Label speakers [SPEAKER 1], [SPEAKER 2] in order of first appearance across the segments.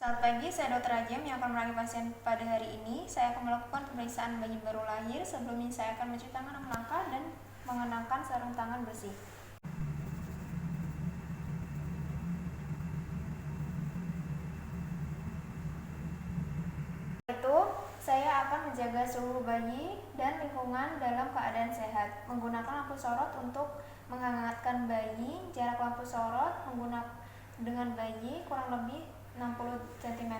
[SPEAKER 1] Selamat pagi, saya Dr. Ajam yang akan melayani pasien pada hari ini. Saya akan melakukan pemeriksaan bayi baru lahir. Sebelumnya saya akan mencuci tangan 6 langkah dan mengenakan sarung tangan bersih. Itu, saya akan menjaga suhu bayi dan lingkungan dalam keadaan sehat. Menggunakan lampu sorot untuk menghangatkan bayi. Jarak lampu sorot menggunakan dengan bayi kurang lebih 60 cm.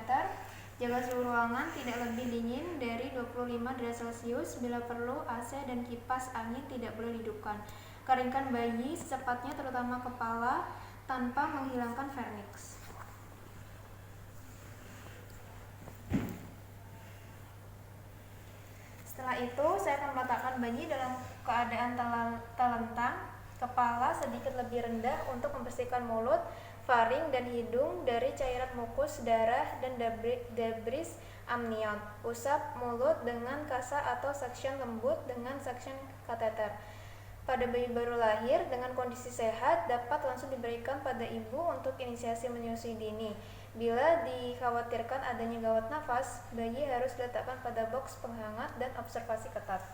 [SPEAKER 1] Jaga suhu ruangan tidak lebih dingin dari 25 derajat Celcius. Bila perlu, AC dan kipas angin tidak boleh dihidupkan. Keringkan bayi secepatnya, terutama kepala, tanpa menghilangkan vernix. Setelah itu, saya akan meletakkan bayi dalam keadaan telentang, kepala sedikit lebih rendah untuk membersihkan mulut, faring, dan hidung dari cairan mukus, darah, dan debris amnion. Usap mulut dengan kasa atau suction lembut dengan suction kateter. Pada bayi baru lahir dengan kondisi sehat dapat langsung diberikan pada ibu untuk inisiasi menyusui dini. Bila dikhawatirkan adanya gawat nafas, bayi harus diletakkan pada box penghangat dan observasi ketat.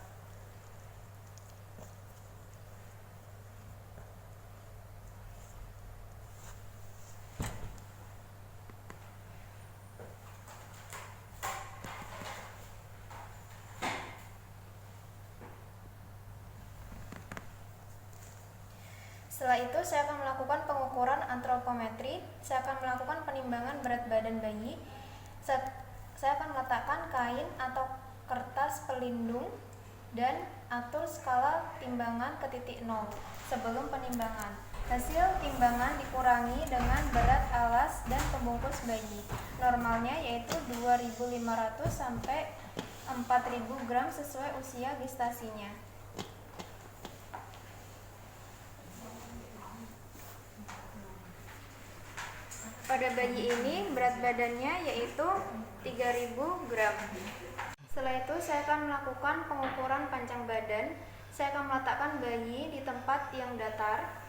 [SPEAKER 1] Setelah itu, saya akan melakukan pengukuran antropometri. Saya akan melakukan penimbangan berat badan bayi. Saya akan meletakkan kain atau kertas pelindung dan atur skala timbangan ke titik 0 sebelum penimbangan. Hasil timbangan dikurangi dengan berat alas dan pembungkus bayi. Normalnya yaitu 2.500 sampai 4.000 gram sesuai usia gestasinya. Pada bayi ini berat badannya yaitu 3.000 gram. Setelah itu, saya akan melakukan pengukuran panjang badan. Saya akan meletakkan bayi di tempat yang datar.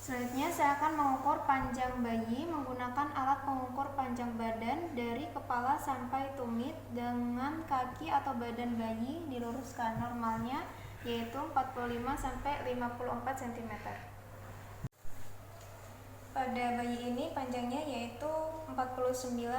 [SPEAKER 1] Selanjutnya, saya akan mengukur panjang bayi menggunakan alat pengukur panjang badan dari kepala sampai tumit dengan kaki atau badan bayi diluruskan. Normalnya yaitu 45 sampai 54 cm. Pada bayi ini panjangnya yaitu 49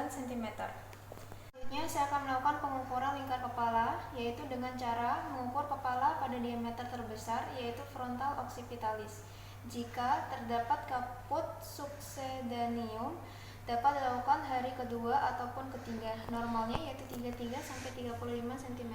[SPEAKER 1] cm. Selanjutnya, saya akan melakukan pengukuran lingkar kepala, yaitu dengan cara mengukur kepala pada diameter terbesar, yaitu frontal occipitalis. Jika terdapat kaput succedaneum, dapat dilakukan hari kedua ataupun ketiga. Normalnya yaitu 33 sampai 35 cm.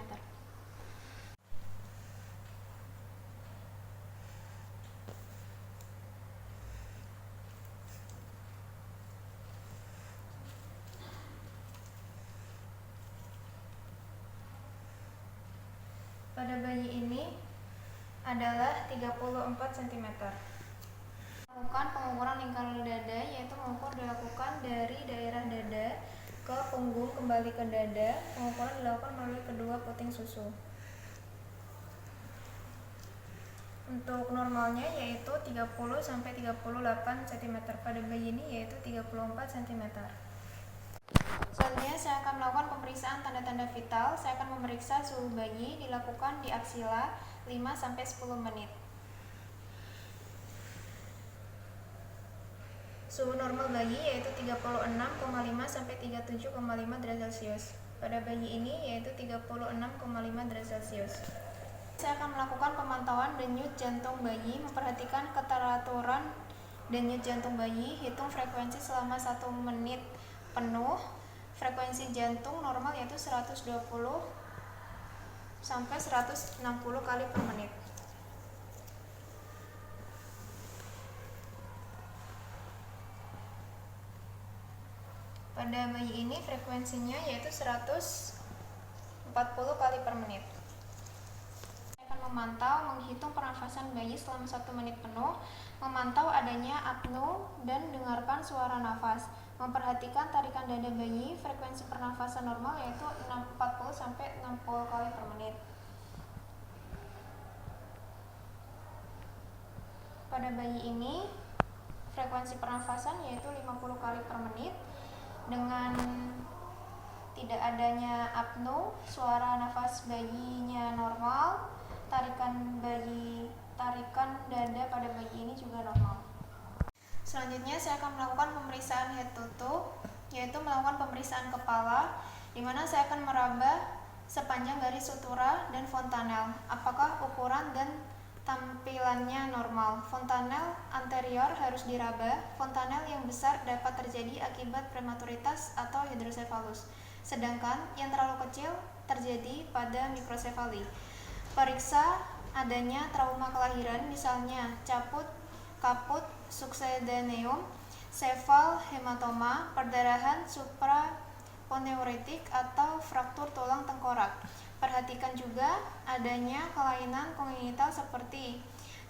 [SPEAKER 1] Pada bayi ini adalah 34 cm. Melakukan pengukuran lingkar dada, yaitu mengukur dilakukan dari daerah dada ke punggung kembali ke dada. Pengukuran dilakukan melalui kedua puting susu. Untuk normalnya yaitu 30 sampai 38 cm. Pada bayi ini yaitu 34 cm. Selanjutnya, saya akan melakukan pemeriksaan tanda-tanda vital. Saya akan memeriksa suhu bayi, dilakukan di aksila 5 sampai 10 menit. Suhu normal bayi yaitu 36,5 sampai 37,5 derajat Celcius. Pada bayi ini yaitu 36,5 derajat Celcius. Saya akan melakukan pemantauan denyut jantung bayi, memperhatikan keteraturan denyut jantung bayi, hitung frekuensi selama 1 menit penuh. Frekuensi jantung normal yaitu 120 sampai 160 kali per menit. Pada bayi ini frekuensinya yaitu 140 kali per menit. Saya akan memantau, menghitung pernafasan bayi selama 1 menit penuh, memantau adanya apnu dan dengarkan suara nafas. Memperhatikan tarikan dada bayi, frekuensi pernafasan normal yaitu 40 sampai 60 kali per menit. pada bayi ini frekuensi pernafasan yaitu 50 kali per menit dengan tidak adanya apno, suara nafas bayinya normal, tarikan dada pada bayi ini juga normal. Selanjutnya saya akan melakukan pemeriksaan head to toe, yaitu melakukan pemeriksaan kepala, di mana saya akan meraba sepanjang garis sutura dan fontanel, apakah ukuran dan tampilannya normal. Fontanel anterior harus diraba. Fontanel yang besar dapat terjadi akibat prematuritas atau hidrosefalus, sedangkan yang terlalu kecil terjadi pada mikrosefali. Periksa adanya trauma kelahiran, misalnya kaput succedaneum, sefal hematoma, perdarahan supraponeuretik atau fraktur tulang tengkorak. Perhatikan juga adanya kelainan kongenital seperti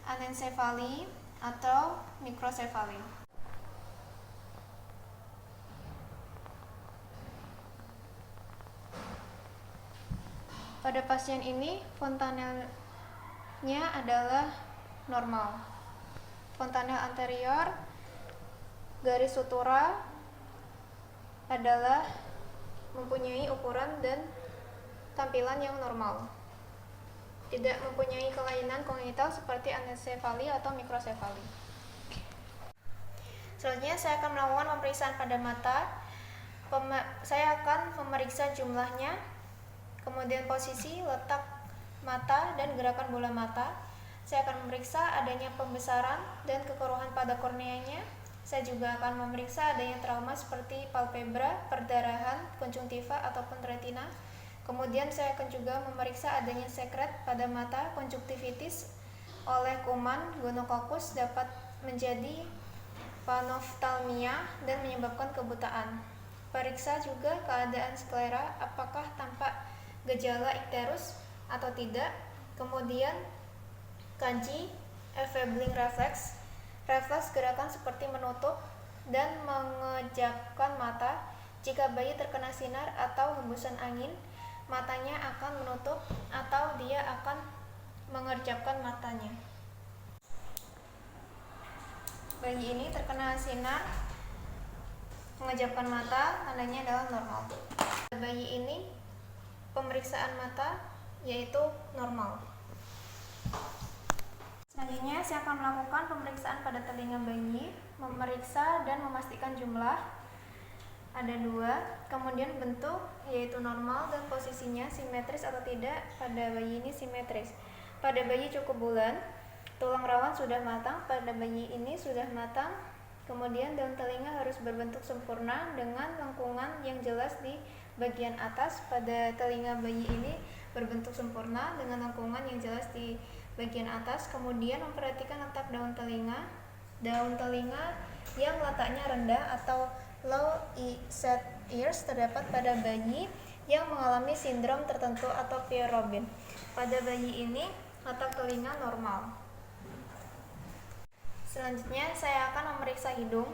[SPEAKER 1] anencefali atau mikrosefali. Pada pasien ini fontanelnya adalah normal. Fontanel anterior garis sutura adalah mempunyai ukuran dan tampilan yang normal, tidak mempunyai kelainan kongenital seperti anencefali atau mikrosefali. Selanjutnya saya akan melakukan pemeriksaan pada mata. Saya akan memeriksa jumlahnya, kemudian posisi, letak mata, dan gerakan bola mata. Saya akan memeriksa adanya pembesaran dan kekeruhan pada korneanya. Saya juga akan memeriksa adanya trauma seperti palpebra, perdarahan, konjungtiva, ataupun retina. Kemudian saya akan juga memeriksa adanya sekret pada mata. Konjungtivitis oleh kuman gonokokus dapat menjadi panoftalmia dan menyebabkan kebutaan. Periksa juga keadaan sklera, apakah tampak gejala ikterus atau tidak. Kemudian kaji enabling reflex gerakan seperti menutup dan mengejapkan mata. Jika bayi terkena sinar atau hembusan angin, matanya akan menutup atau dia akan mengerjapkan matanya. Bayi ini terkena sinar, mengejapkan mata, tandanya adalah normal. Bayi ini pemeriksaan mata yaitu normal. Selanjutnya saya akan melakukan pemeriksaan pada telinga bayi, memeriksa dan memastikan jumlah. Ada 2, kemudian bentuk yaitu normal dan posisinya simetris atau tidak. Pada bayi ini simetris. Pada bayi cukup bulan, tulang rawan sudah matang. Pada bayi ini sudah matang. Kemudian daun telinga harus berbentuk sempurna dengan lengkungan yang jelas di bagian atas. Pada telinga bayi ini berbentuk sempurna dengan lengkungan yang jelas di bagian atas. Kemudian memperhatikan letak daun telinga. Daun telinga yang letaknya rendah atau low set ears terdapat pada bayi yang mengalami sindrom tertentu atau Pierre Robin. Pada bayi ini letak telinga normal. Selanjutnya saya akan memeriksa hidung,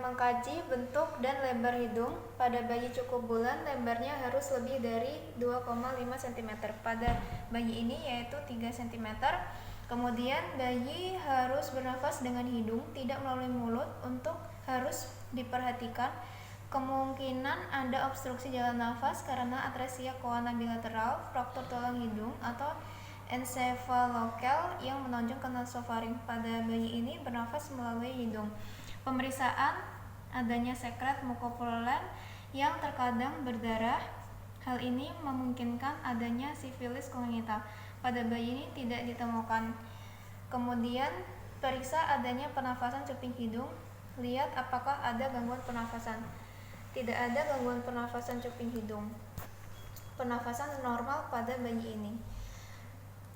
[SPEAKER 1] mengkaji bentuk dan lebar hidung. Pada bayi cukup bulan, lebarnya harus lebih dari 2,5 cm. Pada bayi ini yaitu 3 cm. Kemudian bayi harus bernafas dengan hidung, tidak melalui mulut. Untuk harus diperhatikan kemungkinan ada obstruksi jalan nafas karena atresia koana bilateral, fraktur tulang hidung, atau encephalocele yang menonjol ke nasofaring. Pada bayi ini bernafas melalui hidung. Pemeriksaan adanya sekret mukopolen yang terkadang berdarah. Hal ini memungkinkan adanya sifilis kongenital. Pada bayi ini tidak ditemukan. Kemudian periksa adanya pernafasan cuping hidung. Lihat apakah ada gangguan pernafasan. Tidak ada gangguan pernafasan cuping hidung. Pernafasan normal pada bayi ini.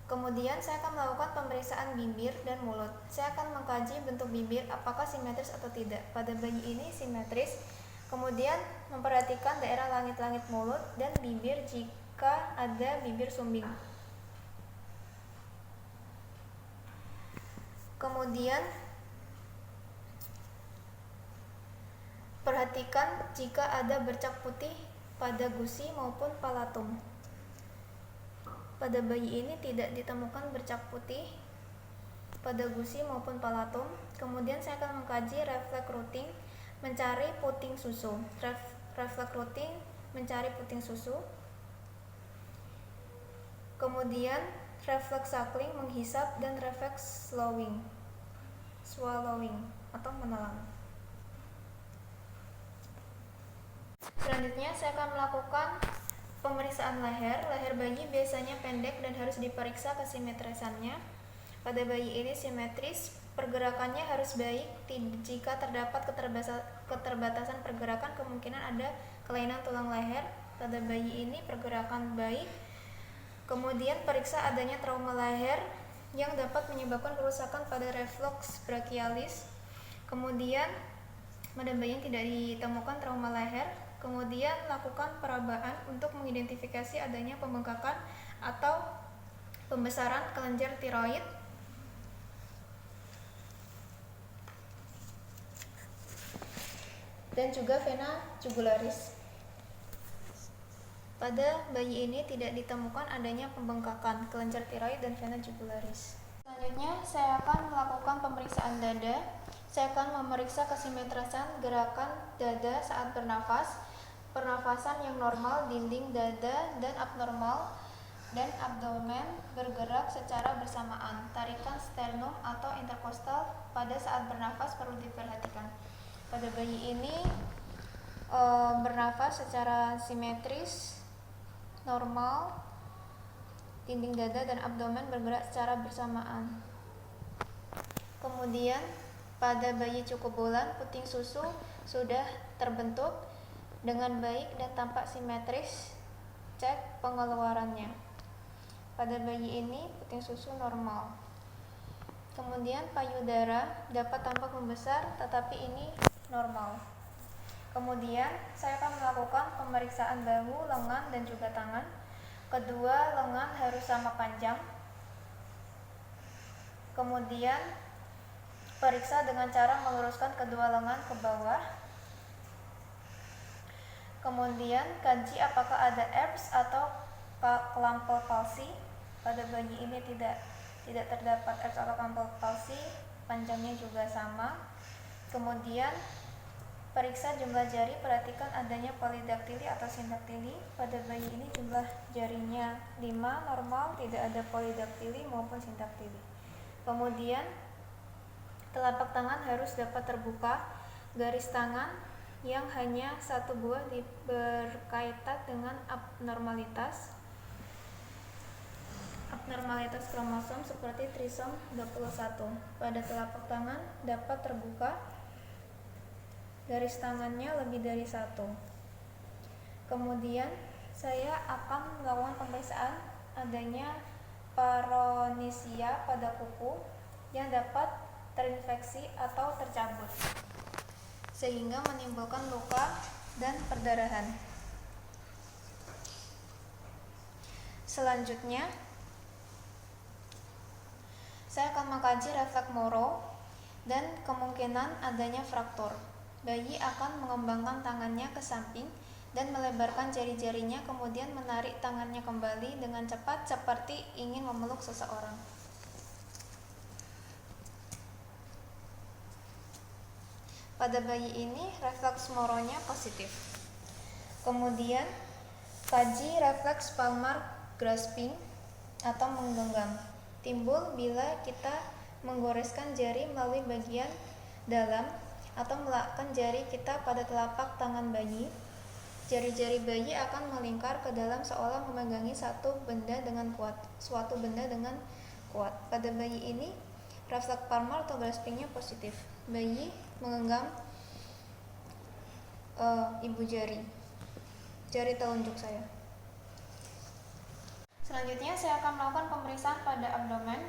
[SPEAKER 1] Kemudian saya akan melakukan pemeriksaan bibir dan mulut. Saya akan mengkaji bentuk bibir apakah simetris atau tidak. Pada bayi ini simetris. Kemudian memperhatikan daerah langit-langit mulut dan bibir jika ada bibir sumbing. Kemudian perhatikan jika ada bercak putih pada gusi maupun palatum. Pada bayi ini tidak ditemukan bercak putih. pada gusi maupun palatum. Kemudian saya akan mengkaji refleks routing, mencari puting susu. Refleks routing mencari puting susu. Kemudian refleks suckling menghisap, dan refleks swallowing atau menelan. Selanjutnya saya akan melakukan pemeriksaan leher. Leher bayi biasanya pendek dan harus diperiksa kesimetrisannya. Pada bayi ini simetris, pergerakannya harus baik. Jika terdapat keterbatasan pergerakan, kemungkinan ada kelainan tulang leher. Pada bayi ini pergerakan baik. Kemudian periksa adanya trauma leher yang dapat menyebabkan kerusakan pada refleks brachialis. Kemudian pada bayi yang tidak ditemukan trauma leher, kemudian lakukan perabaan untuk mengidentifikasi adanya pembengkakan atau pembesaran kelenjar tiroid. Dan juga vena jugularis. Pada bayi ini tidak ditemukan adanya pembengkakan kelenjar tiroid dan vena jugularis. Selanjutnya saya akan melakukan pemeriksaan dada. Saya akan memeriksa kesimetrisan gerakan dada saat bernafas, pernafasan yang normal dinding dada dan abnormal, dan abdomen bergerak secara bersamaan. Tarikan sternum atau interkostal pada saat bernafas perlu diperhatikan. Pada bayi ini bernafas secara simetris, normal, dinding dada dan abdomen bergerak secara bersamaan. Kemudian pada bayi cukup bulan, puting susu sudah terbentuk dengan baik dan tampak simetris. Cek pengeluarannya. Pada bayi ini puting susu normal. Kemudian payudara dapat tampak membesar, tetapi ini normal. Kemudian saya akan melakukan pemeriksaan bahu, lengan, dan juga tangan. Kedua lengan harus sama panjang. Kemudian periksa dengan cara meluruskan kedua lengan ke bawah. Kemudian kaji apakah ada herpes atau klampel palsi. Pada bayi ini tidak terdapat herpes atau klampel palsi, panjangnya juga sama. Kemudian periksa jumlah jari, perhatikan adanya polidaktili atau sindaktili. Pada bayi ini jumlah jarinya 5, normal, tidak ada polidaktili maupun sindaktili. Kemudian telapak tangan harus dapat terbuka. Garis tangan yang hanya satu buah berkaitan dengan abnormalitas kromosom seperti trisom 21. Pada telapak tangan dapat terbuka garis tangannya lebih dari satu. Kemudian saya akan melakukan pemeriksaan adanya paronisia pada kuku yang dapat terinfeksi atau tercabut sehingga menimbulkan luka dan perdarahan. Selanjutnya saya akan mengkaji refleks Moro dan kemungkinan adanya fraktur. Bayi akan mengembangkan tangannya ke samping dan melebarkan jari-jarinya, kemudian menarik tangannya kembali dengan cepat seperti ingin memeluk seseorang. Pada bayi ini refleks Moronya positif. Kemudian kaji refleks palmar grasping atau menggenggam. Timbul bila kita menggoreskan jari melalui bagian dalam atau meletakkan jari kita pada telapak tangan bayi. Jari-jari bayi akan melingkar ke dalam seolah memegangi suatu benda dengan kuat. Pada bayi ini refleks palmar atau graspingnya positif. Bayi menggenggam ibu jari telunjuk saya. Selanjutnya saya akan melakukan pemeriksaan pada abdomen.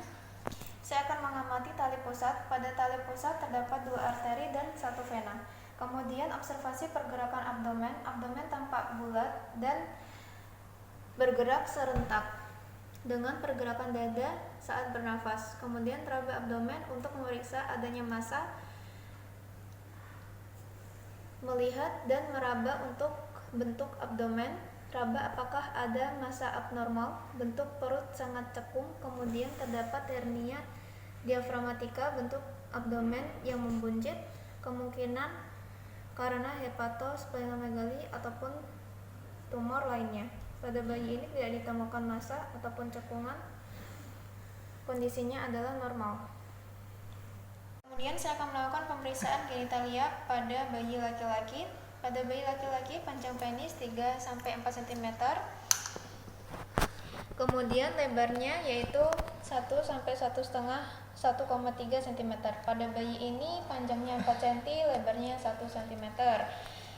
[SPEAKER 1] Saya akan mengamati tali pusat. Pada tali pusat terdapat 2 arteri dan 1 vena. Kemudian observasi pergerakan abdomen. Abdomen tampak bulat dan bergerak serentak dengan pergerakan dada saat bernafas. Kemudian teraba abdomen untuk memeriksa adanya massa, melihat dan meraba untuk bentuk abdomen. Raba apakah ada massa abnormal, bentuk perut sangat cekung, kemudian terdapat hernia Diafragmatika, bentuk abdomen yang membuncit, kemungkinan karena hepatosplenomegali ataupun tumor lainnya. Pada bayi ini tidak ditemukan massa ataupun cekungan, kondisinya adalah normal. Kemudian saya akan melakukan pemeriksaan genitalia pada bayi laki-laki. Pada bayi laki-laki panjang penis 3-4 cm. Kemudian lebarnya yaitu 1-1,5 1,3 cm. Pada bayi ini panjangnya 4 cm, lebarnya 1 cm.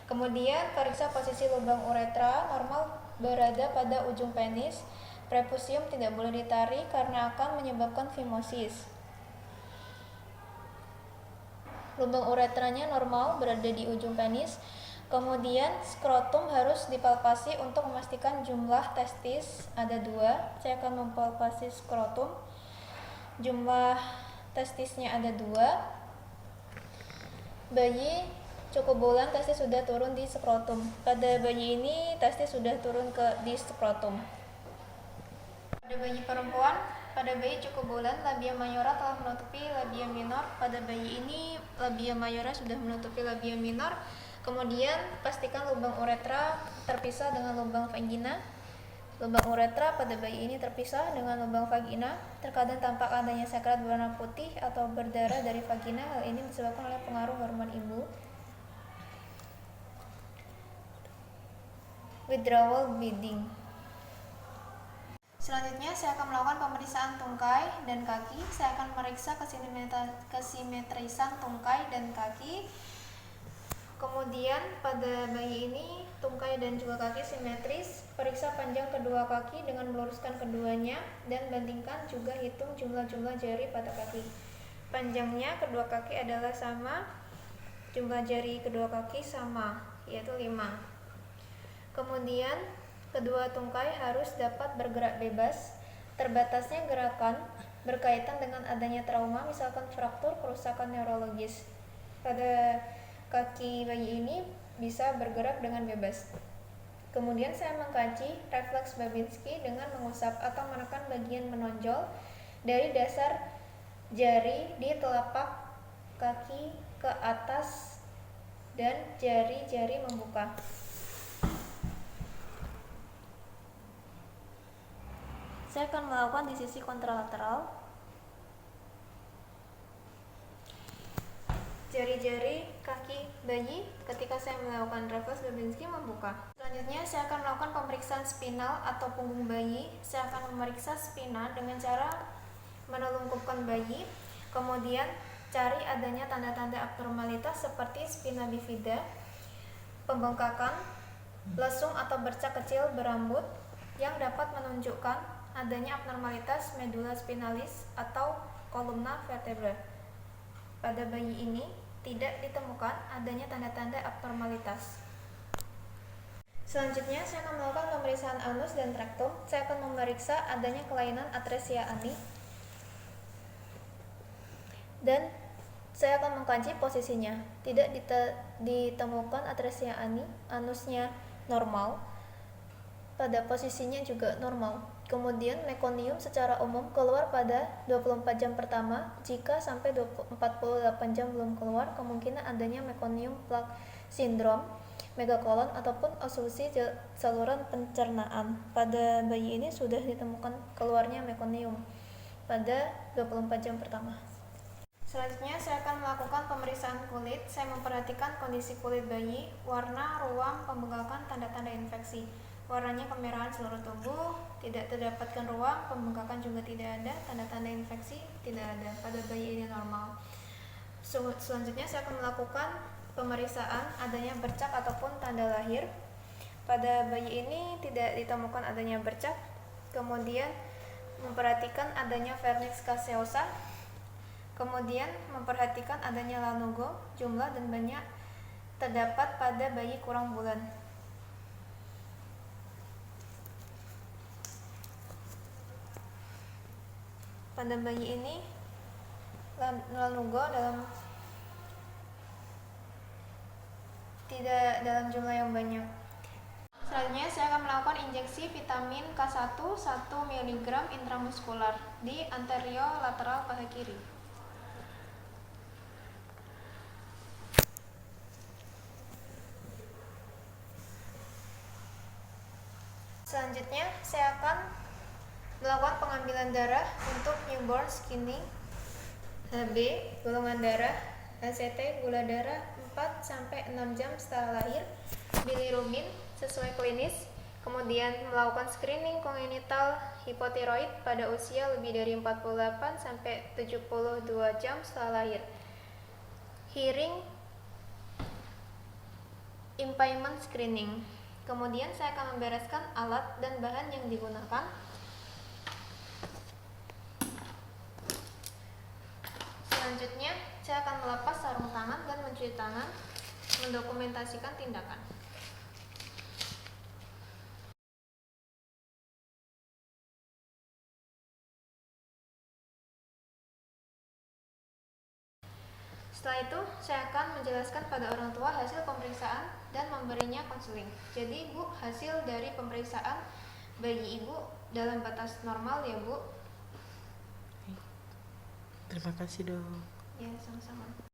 [SPEAKER 1] Kemudian periksa posisi lubang uretra, normal berada pada ujung penis. Prepusium tidak boleh ditarik karena akan menyebabkan fimosis. Lubang uretranya normal berada di ujung penis. Kemudian skrotum harus dipalpasi untuk memastikan jumlah testis ada 2. Saya akan mempalpasi skrotum. Jumlah testisnya ada 2. Bayi cukup bulan, testis sudah turun di skrotum. Pada bayi ini testis sudah turun di skrotum. Pada bayi perempuan, pada bayi cukup bulan, labia mayora telah menutupi labia minor. Pada bayi ini labia mayora sudah menutupi labia minor. Kemudian pastikan lubang uretra terpisah dengan lubang vagina. Lubang uretra pada bayi ini terpisah dengan lubang vagina. Terkadang tampak adanya sekret berwarna putih atau berdarah dari vagina. Hal ini disebabkan oleh pengaruh hormon ibu. Withdrawal bleeding. Selanjutnya saya akan melakukan pemeriksaan tungkai dan kaki. Saya akan memeriksa kesimetrisan tungkai dan kaki. Kemudian pada bayi ini tungkai dan juga kaki simetris. Periksa panjang kedua kaki dengan meluruskan keduanya dan bandingkan juga hitung jumlah-jumlah jari pada kaki. Panjangnya kedua kaki adalah sama, jumlah jari kedua kaki sama, yaitu 5. Kemudian kedua tungkai harus dapat bergerak bebas. Terbatasnya gerakan berkaitan dengan adanya trauma, misalkan fraktur, kerusakan neurologis. Pada kaki bayi ini bisa bergerak dengan bebas. Kemudian saya mengkaji refleks Babinski dengan mengusap atau menekan bagian menonjol dari dasar jari di telapak kaki ke atas dan jari-jari membuka. Saya akan melakukan di sisi kontralateral. Jari-jari kaki bayi ketika saya melakukan refleks Babinski membuka. Selanjutnya saya akan melakukan pemeriksaan spinal atau punggung bayi. Saya akan memeriksa spina dengan cara menelungkupkan bayi. Kemudian cari adanya tanda-tanda abnormalitas seperti spina bifida, pembengkakan, lesung atau bercak kecil berambut yang dapat menunjukkan adanya abnormalitas medula spinalis atau kolumna vertebra. Pada bayi ini tidak ditemukan adanya tanda-tanda abnormalitas. Selanjutnya saya akan melakukan pemeriksaan anus dan rektum. Saya akan memeriksa adanya kelainan atresia ani dan saya akan mengkaji posisinya. Tidak ditemukan atresia ani, anusnya normal, pada posisinya juga normal. Kemudian mekonium secara umum keluar pada 24 jam pertama. Jika sampai 48 jam belum keluar, kemungkinan adanya mekonium plak sindrom, megakolon ataupun obstruksi saluran pencernaan. Pada bayi ini sudah ditemukan keluarnya mekonium pada 24 jam pertama. Selanjutnya saya akan melakukan pemeriksaan kulit. Saya memperhatikan kondisi kulit bayi, warna, ruang pembengkakan, tanda-tanda infeksi. Warnanya kemerahan seluruh tubuh, tidak terdapatkan ruang pembengkakan juga tidak ada, tanda-tanda infeksi tidak ada. Pada bayi ini normal. Selanjutnya saya akan melakukan pemeriksaan adanya bercak ataupun tanda lahir. Pada bayi ini tidak ditemukan adanya bercak. Kemudian memperhatikan adanya vernix caseosa. Kemudian memperhatikan adanya lanugo, jumlah dan banyak terdapat pada bayi kurang bulan. Pada bayi ini lanugo tidak dalam jumlah yang banyak. Selanjutnya saya akan melakukan injeksi vitamin K1 1 mg intramuskular di anterior-lateral paha kiri. Selanjutnya saya akan melakukan pengambilan darah untuk newborn screening, HB, golongan darah, ACT, gula darah 4-6 jam setelah lahir, bilirubin sesuai klinis, kemudian melakukan screening kongenital hipotiroid pada usia lebih dari 48-72 jam setelah lahir, hearing impairment screening. Kemudian saya akan membereskan alat dan bahan yang digunakan. Selanjutnya, saya akan melepas sarung tangan dan mencuci tangan, mendokumentasikan tindakan. Setelah itu, saya akan menjelaskan pada orang tua hasil pemeriksaan dan memberinya konseling. Jadi, Bu, hasil dari pemeriksaan bayi Ibu dalam batas normal ya, Bu.
[SPEAKER 2] Terima kasih, Dok.
[SPEAKER 1] Ya, sama-sama.